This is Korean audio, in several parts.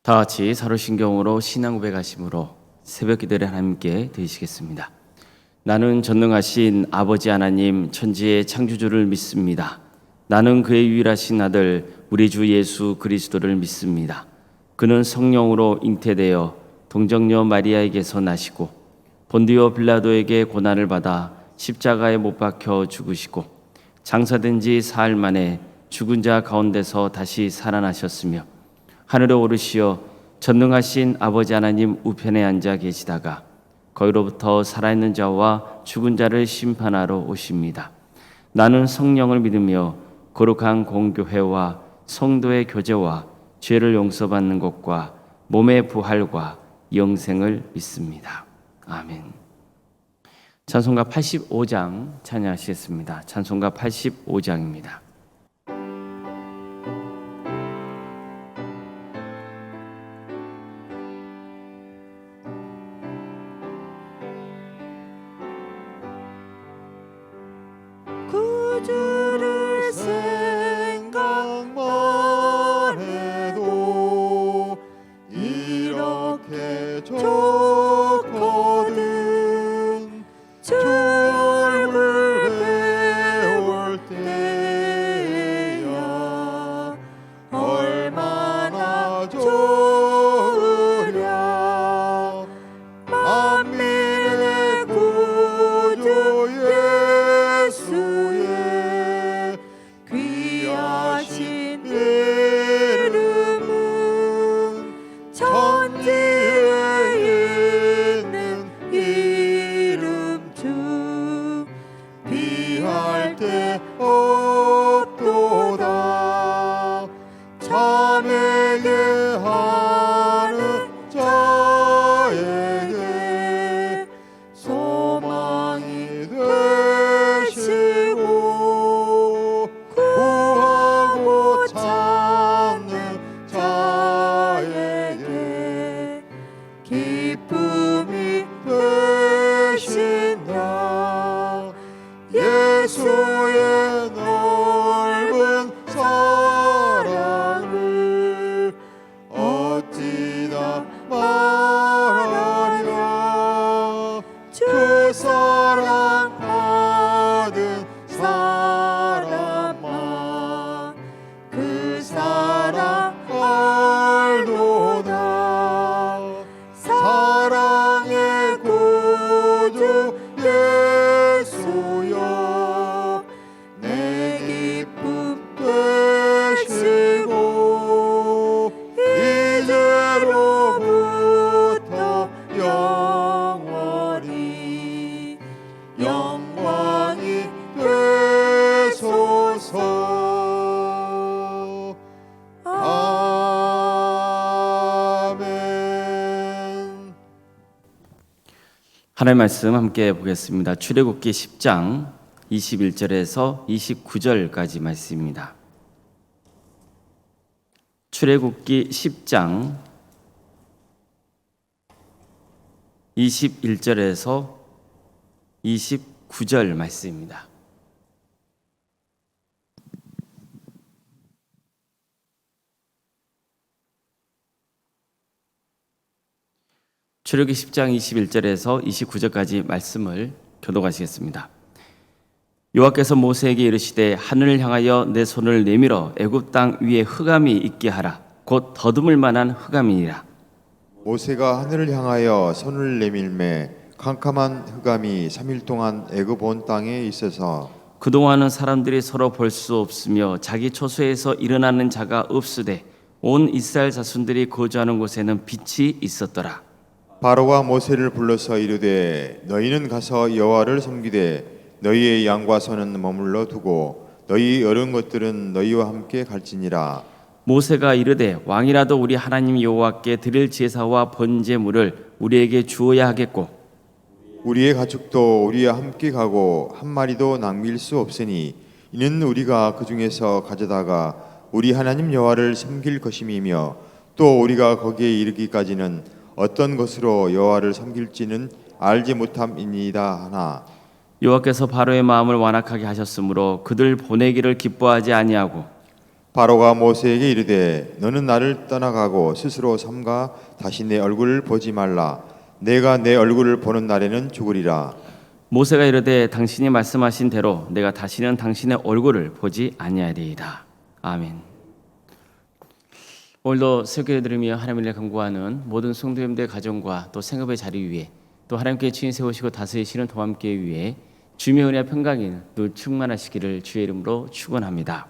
다 같이 사도신경으로 신앙 고백하심으로 새벽 기도를 하나님께 드리시겠습니다. 나는 전능하신 아버지 하나님 천지의 창조주를 믿습니다. 나는 그의 유일하신 아들 우리 주 예수 그리스도를 믿습니다. 그는 성령으로 잉태되어 동정녀 마리아에게서 나시고 본디오 빌라도에게 고난을 받아 십자가에 못 박혀 죽으시고 장사된 지 사흘 만에 죽은 자 가운데서 다시 살아나셨으며 하늘에 오르시어 전능하신 아버지 하나님 우편에 앉아 계시다가 거기로부터 살아있는 자와 죽은 자를 심판하러 오십니다. 나는 성령을 믿으며 거룩한 공교회와 성도의 교제와 죄를 용서받는 것과 몸의 부활과 영생을 믿습니다. 아멘. 찬송가 85장 찬양하시겠습니다. 찬송가 85장입니다. 구주를 생각만 해도 이렇게 좋거든. 주 얼굴 배울 때야 얼마나 좋으랴. 만민의 구주 예수의 귀하신 이름은 천지에 있는 이름 중 비할 데 없도다. 자매게 하는 자에게 소망이 되시고 구하고 찾는 자에게 기쁨이 되신다. 예수의 넓은 사랑을 어찌다 말하랴. 그 사랑 받은 사람만 그 사랑 알도다. 사랑의 구주 예수여 내 기쁨 되시고 이제로부터 영원히 영광이 되소서. 아멘. 하나님의 말씀 함께 보겠습니다. 출애굽기 10장 21절에서 29절까지 말씀입니다. 출애굽기 10장 21절에서 29절 말씀입니다. 출애굽기 10장 21절에서 29절까지 말씀을 교독하시겠습니다. 여호와께서 모세에게 이르시되 하늘을 향하여 내 손을 내밀어 애굽 땅 위에 흑암이 있게 하라. 곧 더듬을 만한 흑암이니라. 모세가 하늘을 향하여 손을 내밀매 캄캄한 흑암이 3일 동안 애굽 온 땅에 있어서 그동안은 사람들이 서로 볼 수 없으며 자기 처소에서 일어나는 자가 없으되 온 이스라엘 자손들이 거주하는 곳에는 빛이 있었더라. 바로가 모세를 불러서 이르되 너희는 가서 여호와를 섬기되 너희의 양과 소는 머물러 두고 너희 어른 것들은 너희와 함께 갈지니라. 모세가 이르되 왕이라도 우리 하나님 여호와께 드릴 제사와 번제물을 우리에게 주어야 하겠고 우리의 가축도 우리와 함께 가고 한 마리도 낭비일 수 없으니 이는 우리가 그 중에서 가져다가 우리 하나님 여호와를 섬길 것임이며 또 우리가 거기에 이르기까지는 어떤 것으로 여호와를 섬길지는 알지 못함이니이다 하나. 여호와께서 바로의 마음을 완악하게 하셨으므로 그들 보내기를 기뻐하지 아니하고 바로가 모세에게 이르되 너는 나를 떠나가고 스스로 삼가 다시 내 얼굴을 보지 말라. 내가 내 얼굴을 보는 날에는 죽으리라. 모세가 이르되 당신이 말씀하신 대로 내가 다시는 당신의 얼굴을 보지 아니하리이다. 아멘. 오늘도 새벽기도 들으며 하나님을 간구하는 모든 성도님들의 가정과 또 생업의 자리 위에 또 하나님께 주인 세우시고 다스리시는 도함께 위해 주님의 은혜와 평강이 늘 충만하시기를 주의 이름으로 축원합니다.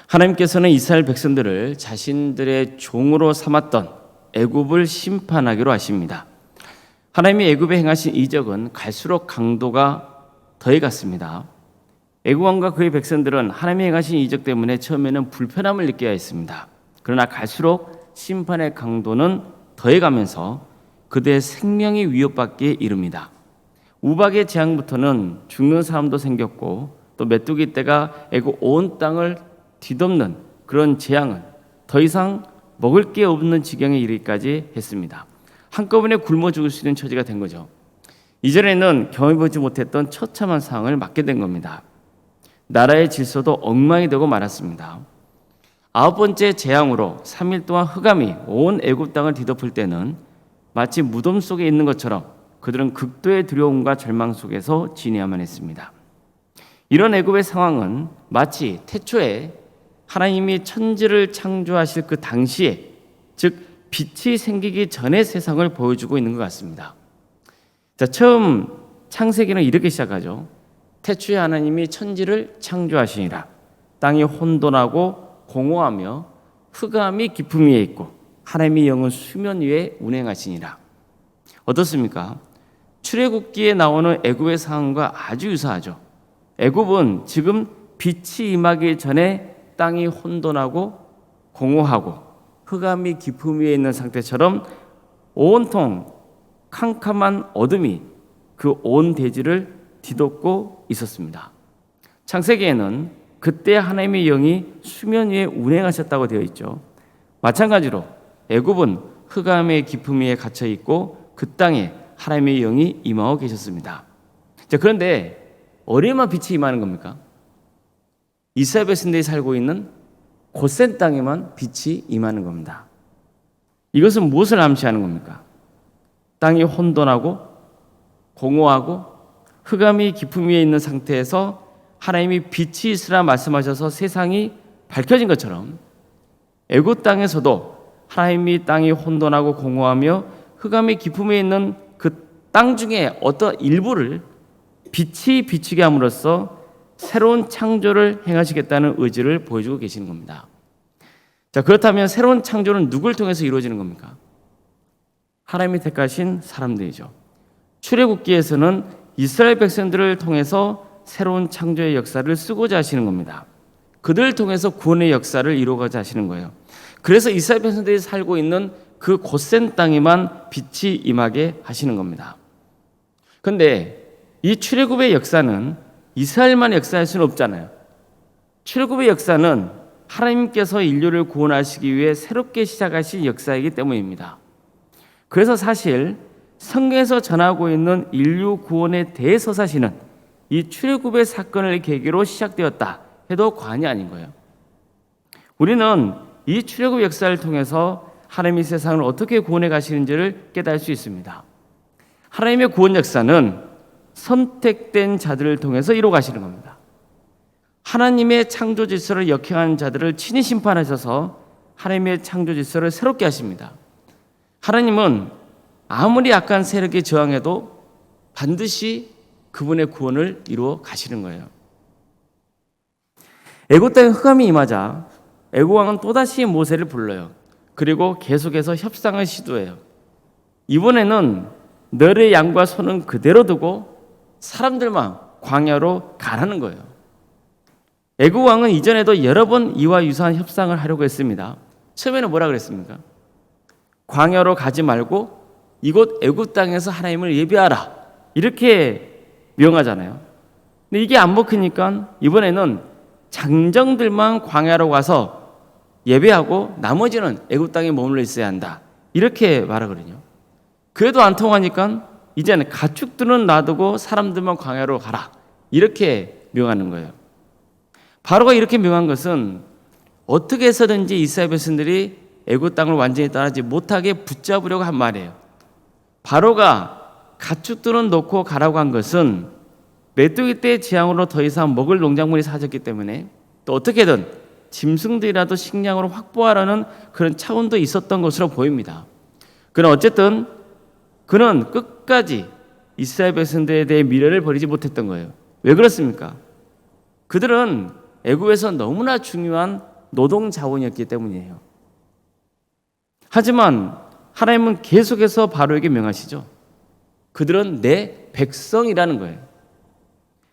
하나님께서는 이스라엘 백성들을 자신들의 종으로 삼았던 애굽을 심판하기로 하십니다. 하나님이 애굽에 행하신 이적은 갈수록 강도가 더해갔습니다. 애굽 왕과 그의 백성들은 하나님이 행하신 이적 때문에 처음에는 불편함을 느껴야 했습니다. 그러나 갈수록 심판의 강도는 더해가면서 그들의 생명이 위협받기에 이릅니다. 우박의 재앙부터는 죽는 사람도 생겼고 또 메뚜기 떼가 애굽 온 땅을 뒤덮는 그런 재앙은 더 이상 먹을 게 없는 지경에 이르기까지 했습니다. 한꺼번에 굶어 죽을 수 있는 처지가 된 거죠. 이전에는 경험해보지 못했던 처참한 상황을 맞게 된 겁니다. 나라의 질서도 엉망이 되고 말았습니다. 9번째 재앙으로 3일 동안 흑암이 온 애굽 땅을 뒤덮을 때는 마치 무덤 속에 있는 것처럼 그들은 극도의 두려움과 절망 속에서 지내야만 했습니다. 이런 애굽의 상황은 마치 태초에 하나님이 천지를 창조하실 그 당시에, 즉 빛이 생기기 전의 세상을 보여주고 있는 것 같습니다. 자, 처음 창세기는 이렇게 시작하죠. 태초에 하나님이 천지를 창조하시니라. 땅이 혼돈하고 공허하며 흑암이 깊음 위에 있고 하나님의 영은 수면 위에 운행하시니라. 어떻습니까? 출애굽기에 나오는 애굽의 상황과 아주 유사하죠. 애굽은 지금 빛이 임하기 전에 땅이 혼돈하고 공허하고 흑암이 깊음 위에 있는 상태처럼 온통 캄캄한 어둠이 그 온 대지를 뒤덮고 있었습니다. 창세기에는 그때 하나님의 영이 수면 위에 운행하셨다고 되어 있죠. 마찬가지로 애굽은 흑암의 깊음 위에 갇혀 있고 그 땅에 하나님의 영이 임하고 계셨습니다. 자, 그런데 어디에만 빛이 임하는 겁니까? 이스라엘 백성들이 살고 있는 곧센 땅에만 빛이 임하는 겁니다. 이것은 무엇을 암시하는 겁니까? 땅이 혼돈하고 공허하고 흑암이 깊음 위에 있는 상태에서 하나님이 빛이 있으라 말씀하셔서 세상이 밝혀진 것처럼 애굽 땅에서도 하나님이 땅이 혼돈하고 공허하며 흑암이 깊음 위에 있는 그 땅 중에 어떤 일부를 빛이 비추게 함으로써 새로운 창조를 행하시겠다는 의지를 보여주고 계시는 겁니다. 자, 그렇다면 새로운 창조는 누굴 통해서 이루어지는 겁니까? 하나님이 택하신 사람들이죠. 출애굽기에서는 이스라엘 백성들을 통해서 새로운 창조의 역사를 쓰고자 하시는 겁니다. 그들을 통해서 구원의 역사를 이루고자 하시는 거예요. 그래서 이스라엘 백성들이 살고 있는 그 곧센 땅에만 빛이 임하게 하시는 겁니다. 그런데 이 출애굽의 역사는 이스라엘만 역사할 수는 없잖아요. 출애굽의 역사는 하나님께서 인류를 구원하시기 위해 새롭게 시작하신 역사이기 때문입니다. 그래서 사실 성경에서 전하고 있는 인류 구원의 대서사시는 이 출애굽의 사건을 계기로 시작되었다 해도 과언이 아닌 거예요. 우리는 이 출애굽 역사를 통해서 하나님이 세상을 어떻게 구원해 가시는지를 깨달을 수 있습니다. 하나님의 구원 역사는 선택된 자들을 통해서 이루어 가시는 겁니다. 하나님의 창조 질서를 역행하는 자들을 친히 심판하셔서 하나님의 창조 질서를 새롭게 하십니다. 하나님은 아무리 악한 세력에 저항해도 반드시 그분의 구원을 이루어 가시는 거예요. 애굽 땅에 흑암이 임하자 애굽 왕은 또다시 모세를 불러요. 그리고 계속해서 협상을 시도해요. 이번에는 너의 양과 소는 그대로 두고 사람들만 광야로 가라는 거예요. 애굽 왕은 이전에도 여러 번 이와 유사한 협상을 하려고 했습니다. 처음에는 뭐라 그랬습니까? 광야로 가지 말고 이곳 애굽 땅에서 하나님을 예배하라 이렇게 명하잖아요. 근데 이게 안 먹히니까 이번에는 장정들만 광야로 가서 예배하고 나머지는 애굽 땅에 머물러 있어야 한다 이렇게 말하거든요. 그래도 안 통하니까 이제는 가축들은 놔두고 사람들만 광야로 가라 이렇게 명하는 거예요. 바로가 이렇게 명한 것은 어떻게 해서든지 이스라엘 백성들이 애굽 땅을 완전히 떠나지 못하게 붙잡으려고 한 말이에요. 바로가 가축들은 놓고 가라고 한 것은 메뚜기 떼의 재앙으로 더 이상 먹을 농작물이 사라졌기 때문에 또 어떻게든 짐승들이라도 식량으로 확보하라는 그런 차원도 있었던 것으로 보입니다. 그러나 어쨌든 그는 끝까지 이스라엘 백성들에 대해 미련을 버리지 못했던 거예요. 왜 그렇습니까? 그들은 애굽에서 너무나 중요한 노동 자원이었기 때문이에요. 하지만 하나님은 계속해서 바로에게 명하시죠. 그들은 내 백성이라는 거예요.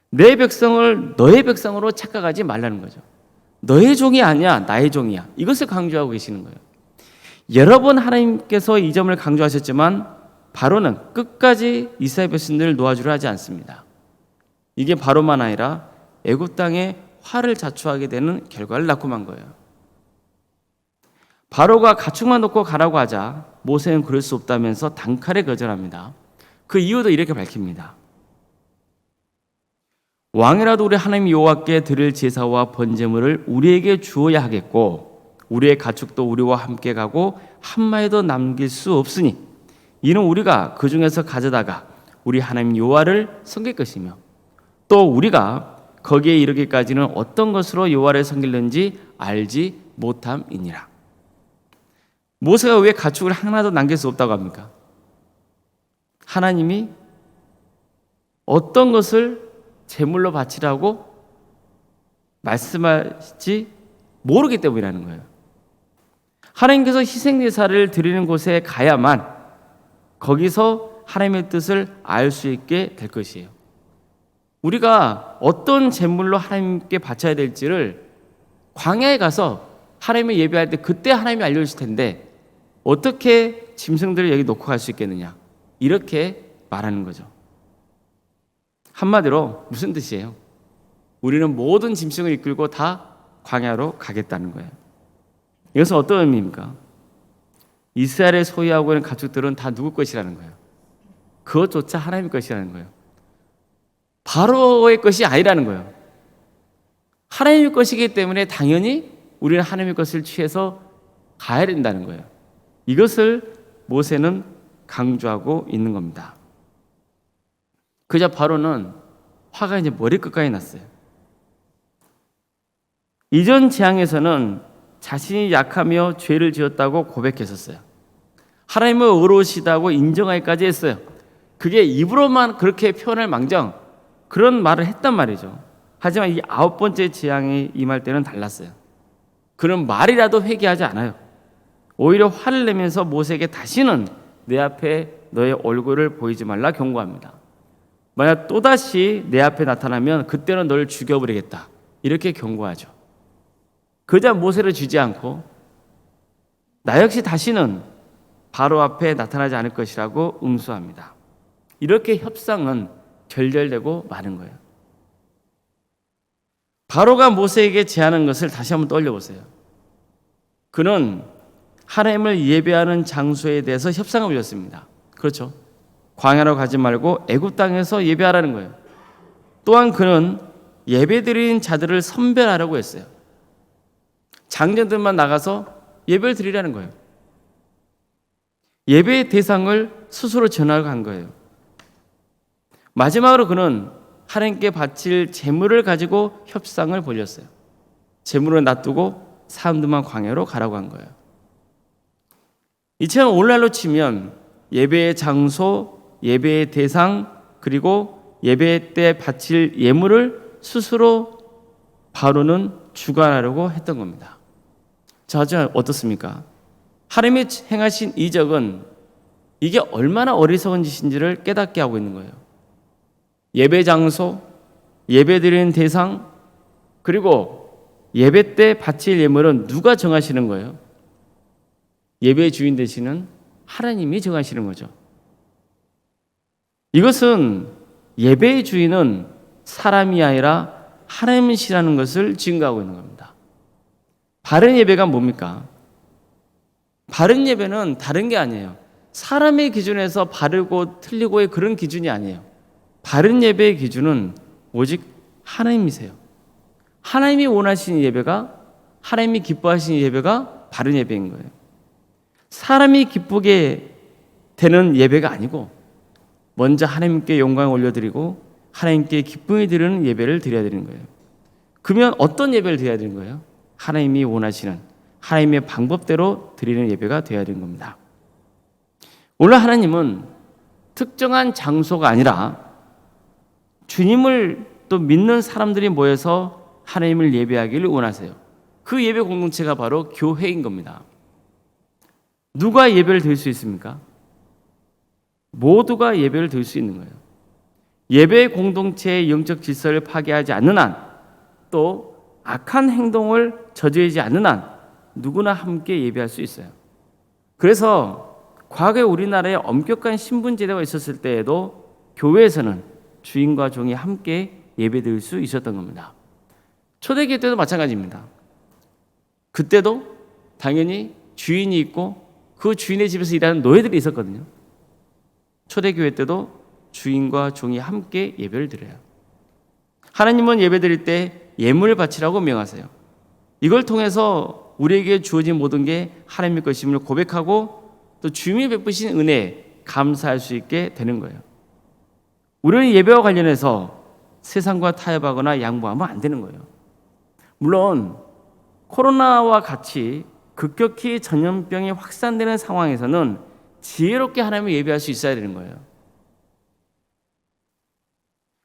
내 백성을 너의 백성으로 착각하지 말라는 거죠. 너의 종이 아니야, 나의 종이야. 이것을 강조하고 계시는 거예요. 여러 번 하나님께서 이 점을 강조하셨지만 바로는 끝까지 이스라엘 백성들을 놓아주려 하지 않습니다. 이게 바로만 아니라 애굽 땅에 화를 자초하게 되는 결과를 낳고만 거예요. 바로가 가축만 놓고 가라고 하자 모세는 그럴 수 없다면서 단칼에 거절합니다. 그 이유도 이렇게 밝힙니다. 왕이라도 우리 하나님 여호와께 드릴 제사와 번제물을 우리에게 주어야 하겠고 우리의 가축도 우리와 함께 가고 한 마리도 남길 수 없으니 이는 우리가 그 중에서 가져다가 우리 하나님 여호와를 섬길 것이며 또 우리가 거기에 이르기까지는 어떤 것으로 여호와를 섬길는지 알지 못함이니라. 모세가 왜 가축을 하나도 남길 수 없다고 합니까? 하나님이 어떤 것을 제물로 바치라고 말씀하실지 모르기 때문이라는 거예요. 하나님께서 희생제사를 드리는 곳에 가야만 거기서 하나님의 뜻을 알 수 있게 될 것이에요. 우리가 어떤 제물로 하나님께 바쳐야 될지를 광야에 가서 하나님을 예배할 때 그때 하나님이 알려주실 텐데 어떻게 짐승들을 여기 놓고 갈 수 있겠느냐, 이렇게 말하는 거죠. 한마디로 무슨 뜻이에요? 우리는 모든 짐승을 이끌고 다 광야로 가겠다는 거예요. 이것은 어떤 의미입니까? 이스라엘에 소유하고 있는 가축들은 다 누구 것이라는 거예요. 그것조차 하나님의 것이라는 거예요. 바로의 것이 아니라는 거예요. 하나님의 것이기 때문에 당연히 우리는 하나님의 것을 취해서 가야 된다는 거예요. 이것을 모세는 강조하고 있는 겁니다. 그저 바로는 화가 이제 머리끝까지 났어요. 이전 재앙에서는 자신이 약하며 죄를 지었다고 고백했었어요. 하나님을 의로우시다고 인정하기까지 했어요. 그게 입으로만 그렇게 표현할 망정 그런 말을 했단 말이죠. 하지만 이 9번째 재앙이 임할 때는 달랐어요. 그런 말이라도 회개하지 않아요. 오히려 화를 내면서 모세에게 다시는 내 앞에 너의 얼굴을 보이지 말라 경고합니다. 만약 또다시 내 앞에 나타나면 그때는 너를 죽여버리겠다, 이렇게 경고하죠. 그저 모세를 주지 않고 나 역시 다시는 바로 앞에 나타나지 않을 것이라고 응수합니다. 이렇게 협상은 결렬되고 마는 거예요. 바로가 모세에게 제안한 것을 다시 한번 떠올려보세요. 그는 하나님을 예배하는 장소에 대해서 협상을 올렸습니다. 그렇죠. 광야로 가지 말고 애굽 땅에서 예배하라는 거예요. 또한 그는 예배드리는 자들을 선별하라고 했어요. 장년들만 나가서 예배를 드리라는 거예요. 예배의 대상을 스스로 정하고 한 거예요. 마지막으로 그는 하나님께 바칠 제물을 가지고 협상을 벌였어요. 제물을 놔두고 사람들만 광야로 가라고 한 거예요. 이처럼 오늘날로 치면 예배의 장소, 예배의 대상, 그리고 예배 때 바칠 예물을 스스로 바로는 주관하려고 했던 겁니다. 자, 어떻습니까? 하나님이 행하신 이적은 이게 얼마나 어리석은 짓인지를 깨닫게 하고 있는 거예요. 예배 장소, 예배 드리는 대상, 그리고 예배 때 바칠 예물은 누가 정하시는 거예요? 예배의 주인 되시는 하나님이 정하시는 거죠. 이것은 예배의 주인은 사람이 아니라 하나님이시라는 것을 증거하고 있는 겁니다. 바른 예배가 뭡니까? 바른 예배는 다른 게 아니에요. 사람의 기준에서 바르고 틀리고의 그런 기준이 아니에요. 바른 예배의 기준은 오직 하나님이세요. 하나님이 원하시는 예배가 하나님이 기뻐하시는 예배가 바른 예배인 거예요. 사람이 기쁘게 되는 예배가 아니고 먼저 하나님께 영광을 올려드리고 하나님께 기쁨을 드리는 예배를 드려야 되는 거예요. 그러면 어떤 예배를 드려야 되는 거예요? 하나님이 원하시는 하나님의 방법대로 드리는 예배가 되어야 되는 겁니다. 오늘 하나님은 특정한 장소가 아니라 주님을 또 믿는 사람들이 모여서 하나님을 예배하기를 원하세요. 그 예배 공동체가 바로 교회인 겁니다. 누가 예배를 드릴 수 있습니까? 모두가 예배를 드릴 수 있는 거예요. 예배 공동체의 영적 질서를 파괴하지 않는 한, 또 악한 행동을 저지르지 않는 한 누구나 함께 예배할 수 있어요. 그래서 과거에 우리나라에 엄격한 신분제도가 있었을 때에도 교회에서는 주인과 종이 함께 예배드릴 수 있었던 겁니다. 초대교회 때도 마찬가지입니다. 그때도 당연히 주인이 있고 그 주인의 집에서 일하는 노예들이 있었거든요. 초대교회 때도 주인과 종이 함께 예배를 드려요. 하나님은 예배 드릴 때 예물을 바치라고 명하세요. 이걸 통해서 우리에게 주어진 모든 게 하나님의 것임을 고백하고 또 주님이 베푸신 은혜에 감사할 수 있게 되는 거예요. 우리는 예배와 관련해서 세상과 타협하거나 양보하면 안 되는 거예요. 물론 코로나와 같이 급격히 전염병이 확산되는 상황에서는 지혜롭게 하나님을 예배할 수 있어야 되는 거예요.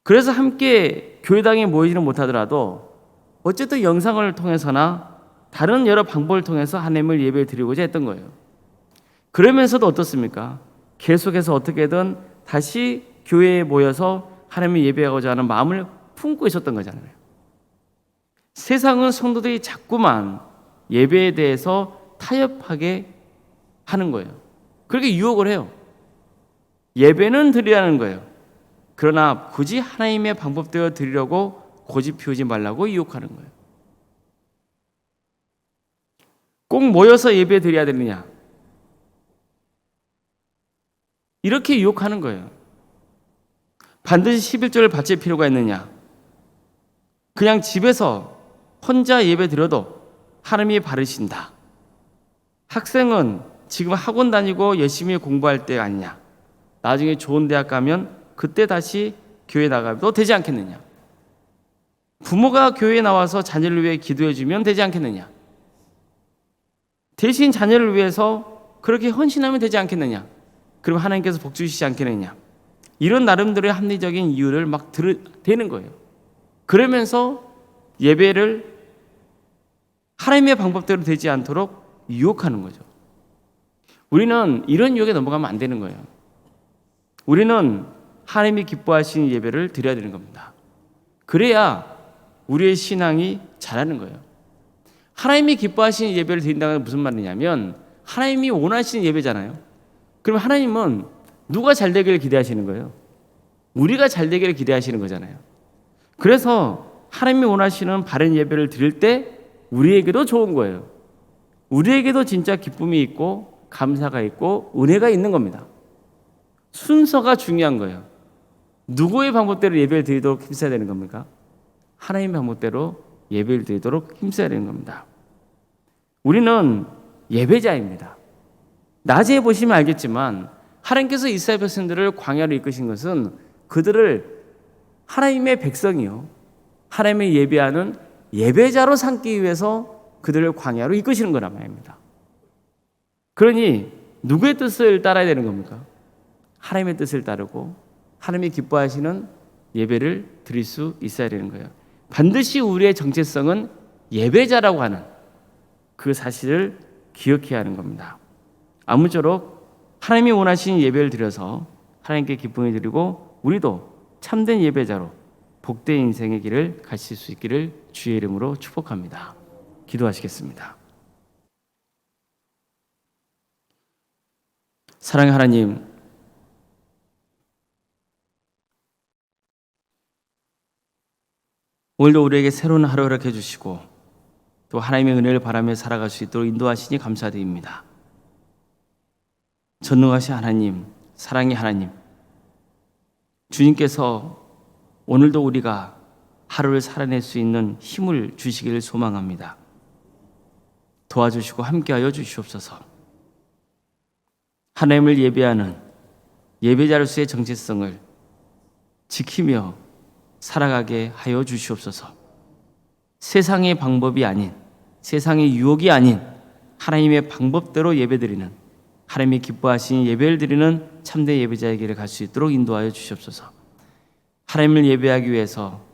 그래서 함께 교회당에 모이지는 못하더라도 어쨌든 영상을 통해서나 다른 여러 방법을 통해서 하나님을 예배 드리고자 했던 거예요. 그러면서도 어떻습니까? 계속해서 어떻게든 다시 교회에 모여서 하나님을 예배하고자 하는 마음을 품고 있었던 거잖아요. 세상은 성도들이 자꾸만 예배에 대해서 타협하게 하는 거예요. 그렇게 유혹을 해요. 예배는 드리라는 거예요. 그러나 굳이 하나님의 방법대로 드리려고 고집 피우지 말라고 유혹하는 거예요. 꼭 모여서 예배 드려야 되느냐? 이렇게 유혹하는 거예요. 반드시 11조를 바칠 필요가 있느냐? 그냥 집에서 혼자 예배 드려도 하나님이 바르신다. 학생은 지금 학원 다니고 열심히 공부할 때 아니냐? 나중에 좋은 대학 가면 그때 다시 교회 나가도 되지 않겠느냐? 부모가 교회에 나와서 자녀를 위해 기도해 주면 되지 않겠느냐? 대신 자녀를 위해서 그렇게 헌신하면 되지 않겠느냐? 그럼 하나님께서 복 주시지 않겠느냐? 이런 나름대로의 합리적인 이유를 막 대는 거예요. 그러면서 예배를 하나님의 방법대로 되지 않도록 유혹하는 거죠. 우리는 이런 유혹에 넘어가면 안 되는 거예요. 우리는 하나님이 기뻐하시는 예배를 드려야 되는 겁니다. 그래야 우리의 신앙이 자라는 거예요. 하나님이 기뻐하시는 예배를 드린다는 건 무슨 말이냐면 하나님이 원하시는 예배잖아요. 그럼 하나님은 누가 잘 되기를 기대하시는 거예요? 우리가 잘 되기를 기대하시는 거잖아요. 그래서 하나님이 원하시는 바른 예배를 드릴 때 우리에게도 좋은 거예요. 우리에게도 진짜 기쁨이 있고 감사가 있고 은혜가 있는 겁니다. 순서가 중요한 거예요. 누구의 방법대로 예배를 드리도록 힘써야 되는 겁니까? 하나님의 방법대로 예배를 드리도록 힘써야 되는 겁니다. 우리는 예배자입니다. 낮에 보시면 알겠지만 하나님께서 이스라엘 백성들을 광야로 이끄신 것은 그들을 하나님의 백성이요, 하나님의 예배하는 예배자로 삼기 위해서 그들을 광야로 이끄시는 거란 말입니다. 그러니 누구의 뜻을 따라야 되는 겁니까? 하나님의 뜻을 따르고 하나님이 기뻐하시는 예배를 드릴 수 있어야 되는 거예요. 반드시 우리의 정체성은 예배자라고 하는 그 사실을 기억해야 하는 겁니다. 아무쪼록 하나님이 원하시는 예배를 드려서 하나님께 기쁨을 드리고 우리도 참된 예배자로 복된 인생의 길을 가실 수 있기를 주의 이름으로 축복합니다. 기도하시겠습니다. 사랑의 하나님, 오늘도 우리에게 새로운 하루를 허락해 주시고 또 하나님의 은혜를 바라며 살아갈 수 있도록 인도하시니 감사드립니다. 전능하신 하나님, 사랑의 하나님, 주님께서 오늘도 우리가 하루를 살아낼 수 있는 힘을 주시기를 소망합니다. 도와주시고 함께하여 주시옵소서. 하나님을 예배하는 예배자로서의 정체성을 지키며 살아가게 하여 주시옵소서. 세상의 방법이 아닌, 세상의 유혹이 아닌 하나님의 방법대로 예배드리는, 하나님이 기뻐하시는 예배를 드리는 참된 예배자의 길을 갈 수 있도록 인도하여 주시옵소서. 하나님을 예배하기 위해서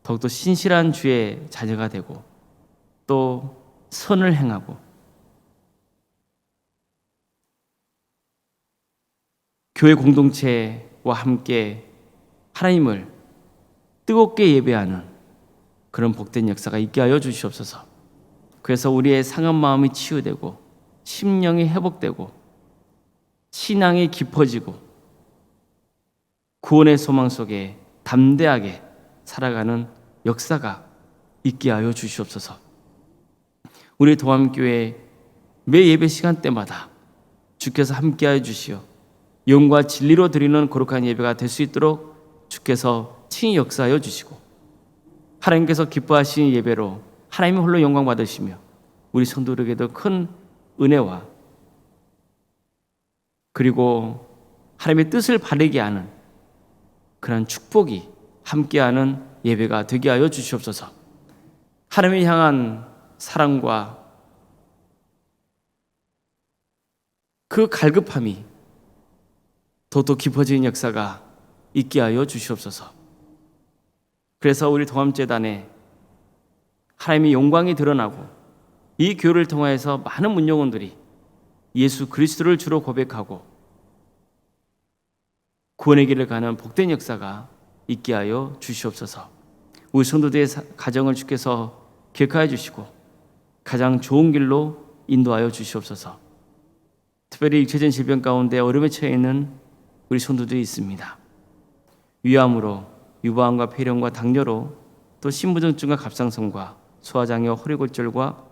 더욱더 신실한 주의 자녀가 되고 또 선을 행하고 교회 공동체와 함께 하나님을 뜨겁게 예배하는 그런 복된 역사가 있게 하여 주시옵소서. 그래서 우리의 상한 마음이 치유되고 심령이 회복되고 신앙이 깊어지고 구원의 소망 속에 담대하게 살아가는 역사가 있게 하여 주시옵소서. 우리 도함교회 매 예배 시간 때마다 주께서 함께하여 주시어 영과 진리로 드리는 거룩한 예배가 될 수 있도록 주께서 친히 역사하여 주시고 하나님께서 기뻐하시는 예배로 하나님이 홀로 영광 받으시며 우리 성도들에게도 큰 은혜와 그리고 하나님의 뜻을 바르게 하는 그런 축복이 함께하는 예배가 되게 하여 주시옵소서. 하나님을 향한 사랑과 그 갈급함이 더더 깊어지는 역사가 있게 하여 주시옵소서. 그래서 우리 동암재단에 하나님의 영광이 드러나고 이 교회를 통하여서 많은 문영원들이 예수 그리스도를 주로 고백하고 구원의 길을 가는 복된 역사가 있게 하여 주시옵소서. 우리 성도들의 가정을 주께서 기억하여 주시고 가장 좋은 길로 인도하여 주시옵소서. 특별히 육체적인 질병 가운데 어려움에 처해 있는 우리 성도들이 있습니다. 위암으로, 유방암과 폐렴과 당뇨로, 또 신부전증과 갑상선과 소화장애와 허리골절과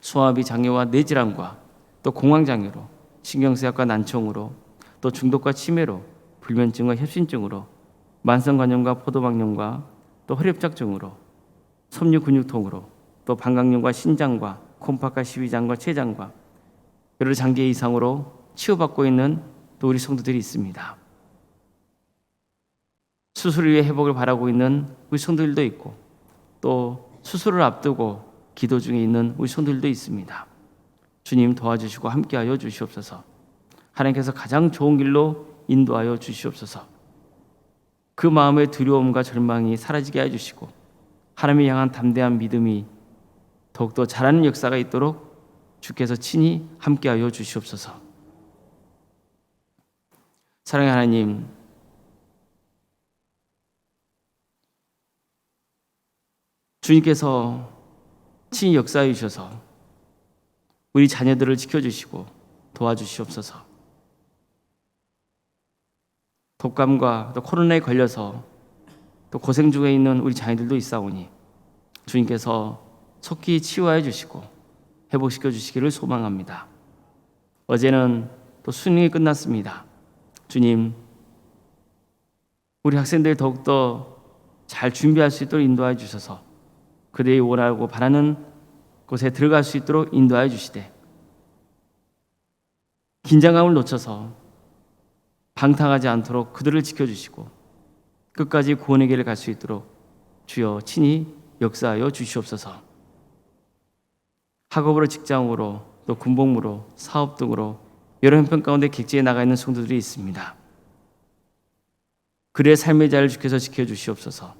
소화비 장애와 뇌질환과 또 공황장애로, 신경쇠약과 난청으로, 또 중독과 치매로, 불면증과 협심증으로, 만성관염과 포도막염과 또 허리협착증으로, 섬유근육통으로, 또 방광염과 신장과 콩팥과 시위장과 췌장과 여러 장기 이상으로 치유받고 있는 또 우리 성도들이 있습니다. 수술을 위해 회복을 바라고 있는 우리 성도들도 있고 또 수술을 앞두고 기도 중에 있는 우리 성도들도 있습니다. 주님 도와주시고 함께하여 주시옵소서. 하나님께서 가장 좋은 길로 인도하여 주시옵소서. 그 마음의 두려움과 절망이 사라지게 해주시고 하나님을 향한 담대한 믿음이 더욱더 자라는 역사가 있도록 주께서 친히 함께하여 주시옵소서. 사랑의 하나님, 주님께서 친히 역사해 주셔서 우리 자녀들을 지켜주시고 도와주시옵소서. 독감과 또 코로나에 걸려서 또 고생 중에 있는 우리 자녀들도 있사오니 주님께서 속히 치유하여 주시고 회복시켜 주시기를 소망합니다. 어제는 또 수능이 끝났습니다. 주님, 우리 학생들 더욱더 잘 준비할 수 있도록 인도하여 주셔서 그들이 원하고 바라는 곳에 들어갈 수 있도록 인도하여 주시되 긴장감을 놓쳐서 방탕하지 않도록 그들을 지켜주시고 끝까지 구원의 길을 갈 수 있도록 주여 친히 역사하여 주시옵소서. 학업으로 직장으로 또 군복무로 사업 등으로 여러 형편 가운데 객지에 나가 있는 성도들이 있습니다. 그들의 삶의 자를 주께서 지켜주시옵소서.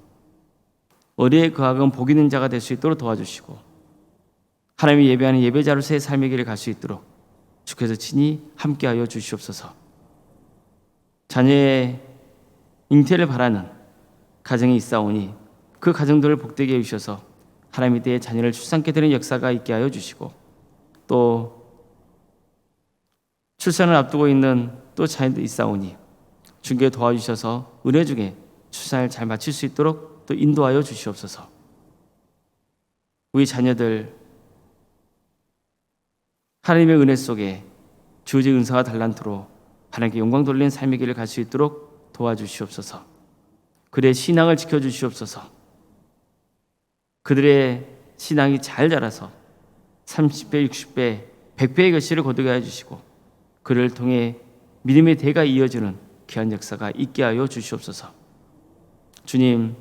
어디에 그학은 복 있는 자가 될 수 있도록 도와주시고 하나님이 예배하는 예배자로서의 삶의 길을 갈 수 있도록 주께서 친히 함께하여 주시옵소서. 자녀의 잉태를 바라는 가정이 있사오니 그 가정들을 복되게 해주셔서 하나님의 때에 자녀를 출산케 되는 역사가 있게 하여 주시고 또 출산을 앞두고 있는 또 자녀도 있사오니 주께 도와주셔서 은혜 중에 출산을 잘 마칠 수 있도록 또 인도하여 주시옵소서. 우리 자녀들 하나님의 은혜 속에 주어진 은사와 달란트로 하나님께 영광 돌리는 삶의 길을 갈 수 있도록 도와주시옵소서. 그들의 신앙을 지켜주시옵소서. 그들의 신앙이 잘 자라서 30배, 60배, 100배의 결실을 거두게 해주시고 그를 통해 믿음의 대가 이어지는 귀한 역사가 있게 하여 주시옵소서. 주님,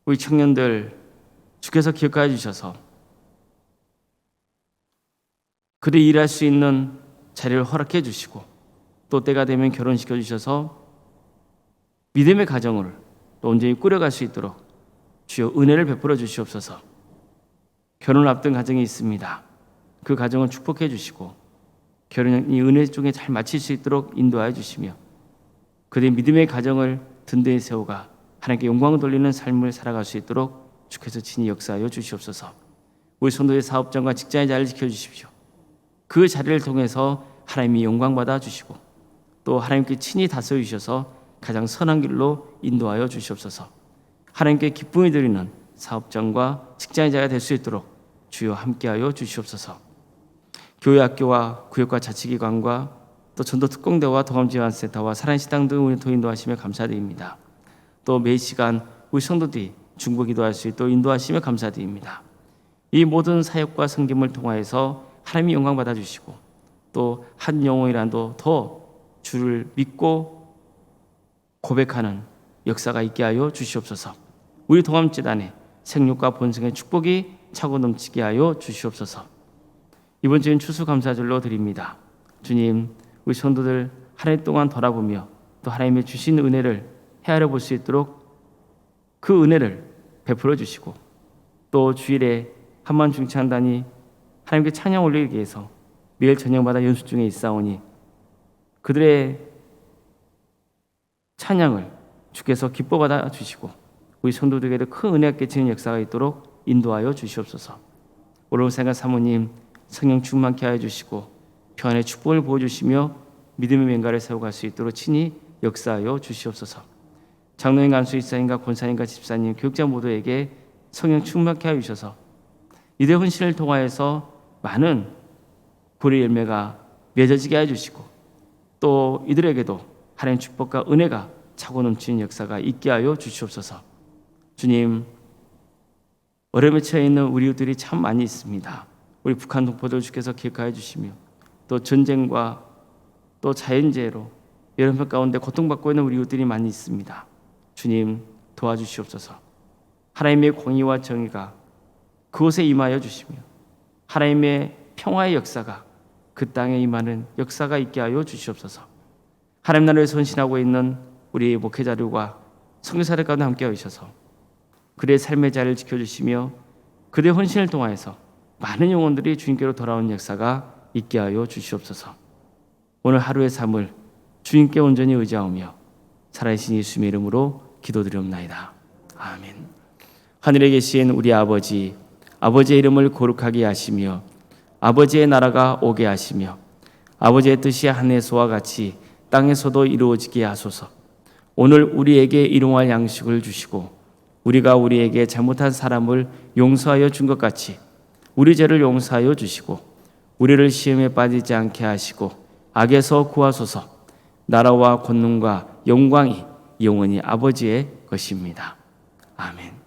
우리 청년들 주께서 기억하여 주셔서 그들이 일할 수 있는 자리를 허락해 주시고 또 때가 되면 결혼시켜 주셔서 믿음의 가정을 또 온전히 꾸려갈 수 있도록 주여 은혜를 베풀어 주시옵소서. 결혼을 앞둔 가정이 있습니다. 그 가정을 축복해 주시고 결혼이 은혜 중에 잘 마칠 수 있도록 인도하여 주시며 그들의 믿음의 가정을 든든히 세우가 하나님께 영광을 돌리는 삶을 살아갈 수 있도록 주께서 친히 역사하여 주시옵소서. 우리 성도의 사업장과 직장의 자리를 지켜주십시오. 그 자리를 통해서 하나님이 영광받아 주시고 또 하나님께 친히 다스려 주셔서 가장 선한 길로 인도하여 주시옵소서. 하나님께 기쁨을 드리는 사업장과 직장의 자리가 될 수 있도록 주여 함께하여 주시옵소서. 교회 학교와 구역과 자치기관과 또 전도 특공대와 동암지원센터와 사랑식당 등 우리 인도하시며 감사드립니다. 또 매 시간 우리 성도들이 중보 기도할 수 있도록 인도하시며 감사드립니다. 이 모든 사역과 섬김을 통하여서 하나님이 영광 받아주시고 또 한 영혼이라도 더 주를 믿고 고백하는 역사가 있게 하여 주시옵소서. 우리 동암재단의 생육과 본성의 축복이 차고 넘치게 하여 주시옵소서. 이번 주엔 추수감사절로 드립니다. 주님, 우리 성도들 한 해 동안 돌아보며 또 하나님의 주신 은혜를 헤아려 볼 수 있도록 그 은혜를 베풀어 주시고 또 주일에 한만 중창단이 하나님께 찬양 올리기 위해서 매일 저녁마다 연수 중에 있사오니 그들의 찬양을 주께서 기뻐 받아 주시고 우리 성도들에게도 큰 은혜가 끼치는 역사가 있도록 인도하여 주시옵소서. 오늘 생각 사모님 성령 충만케 하여 주시고 평안의 축복을 보여주시며 믿음의 맹가를 세워갈 수 있도록 친히 역사하여 주시옵소서. 장로인, 간수, 이사님과 권사님과 집사님, 교육자 모두에게 성령 충만케 하여 주셔서 이들의 헌신을 통하여서 많은 불의 열매가 맺어지게 해 주시고 또 이들에게도 하나님의 축복과 은혜가 차고 넘치는 역사가 있게 하여 주시옵소서. 주님, 어려움에 처해 있는 우리 이웃들이 참 많이 있습니다. 우리 북한 동포들 주께서 기억하여 주시며 또 전쟁과 또 자연재해로 여러 편 가운데 고통받고 있는 우리 이웃들이 많이 있습니다. 주님, 도와주시옵소서. 하나님의 공의와 정의가 그곳에 임하여 주시며 하나님의 평화의 역사가 그 땅에 임하는 역사가 있게 하여 주시옵소서. 하나님 나라에 헌신하고 있는 우리 목회자들과 선교사들 가운데 함께 하셔서 그들의 삶의 자리를 지켜주시며 그들의 헌신을 통하여서 많은 영혼들이 주님께로 돌아오는 역사가 있게 하여 주시옵소서. 오늘 하루의 삶을 주님께 온전히 의지하며 살아계신 예수님의 이름으로 기도드리옵나이다. 아멘. 하늘에 계신 우리 아버지, 아버지의 이름을 거룩하게 하시며 아버지의 나라가 오게 하시며 아버지의 뜻이 하늘에서와 같이 땅에서도 이루어지게 하소서. 오늘 우리에게 일용할 양식을 주시고 우리가 우리에게 잘못한 사람을 용서하여 준 것 같이 우리 죄를 용서하여 주시고 우리를 시험에 빠지지 않게 하시고 악에서 구하소서. 나라와 권능과 영광이 영원히 아버지의 것입니다. 아멘.